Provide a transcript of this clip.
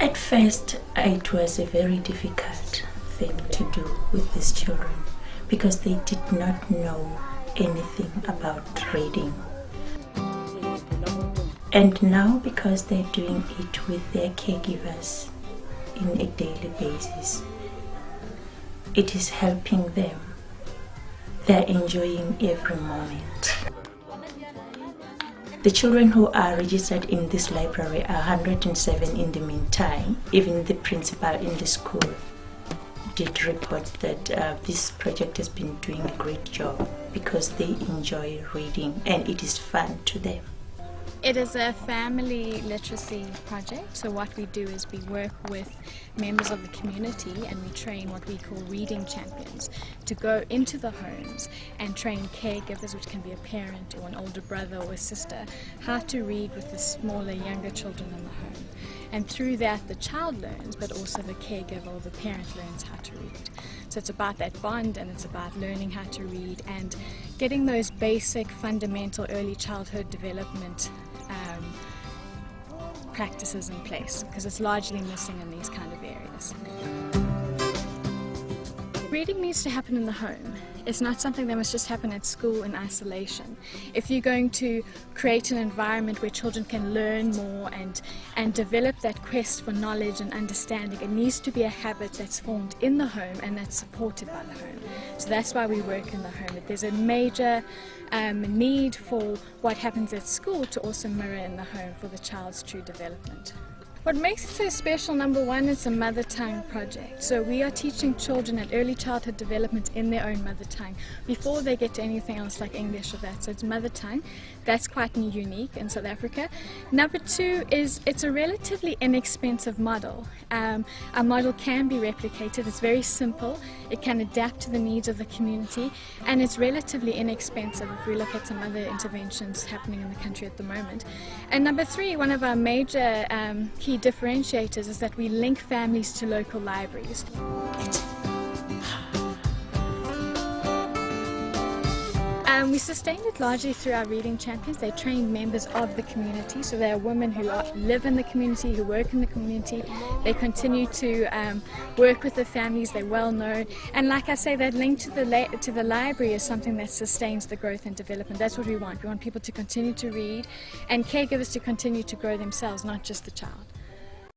At first, it was a very difficult thing to do with these children because they did not know anything about reading. And now, because they're doing it with their caregivers in a daily basis, it is helping them. They're enjoying every moment. The children who are registered in this library are 107 in the meantime. Even the principal in the school did report that this project has been doing a great job because they enjoy reading and it is fun to them. It is a family literacy project, so what we do is we work with members of the community and we train what we call reading champions to go into the homes and train caregivers, which can be a parent or an older brother or a sister, how to read with the smaller, younger children in the home. And through that the child learns, but also the caregiver or the parent learns how to read. So it's about that bond and it's about learning how to read and getting those basic, fundamental early childhood development practices in place, because it's largely missing in these kind of areas. Reading needs to happen in the home. It's not something that must just happen at school in isolation. If you're going to create an environment where children can learn more and develop that quest for knowledge and understanding, it needs to be a habit that's formed in the home and that's supported by the home. So that's why we work in the home. There's a major need for what happens at school to also mirror in the home for the child's true development. What makes it so special, number one, it's a mother tongue project. So we are teaching children at early childhood development in their own mother tongue before they get to anything else like English or that. So it's mother tongue. That's quite unique in South Africa. Number two is it's a relatively inexpensive model. Our model can be replicated. It's very simple. It can adapt to the needs of the community and it's relatively inexpensive if we look at some other interventions happening in the country at the moment. And number three, one of our major key differentiators is that we link families to local libraries. We sustain it largely through our reading champions. They train members of the community, so they are women who live in the community, who work in the community. They continue to work with the families, they're well known, and like I say, that link to the library is something that sustains the growth and development. That's what we want. We want people to continue to read and caregivers to continue to grow themselves, not just the child.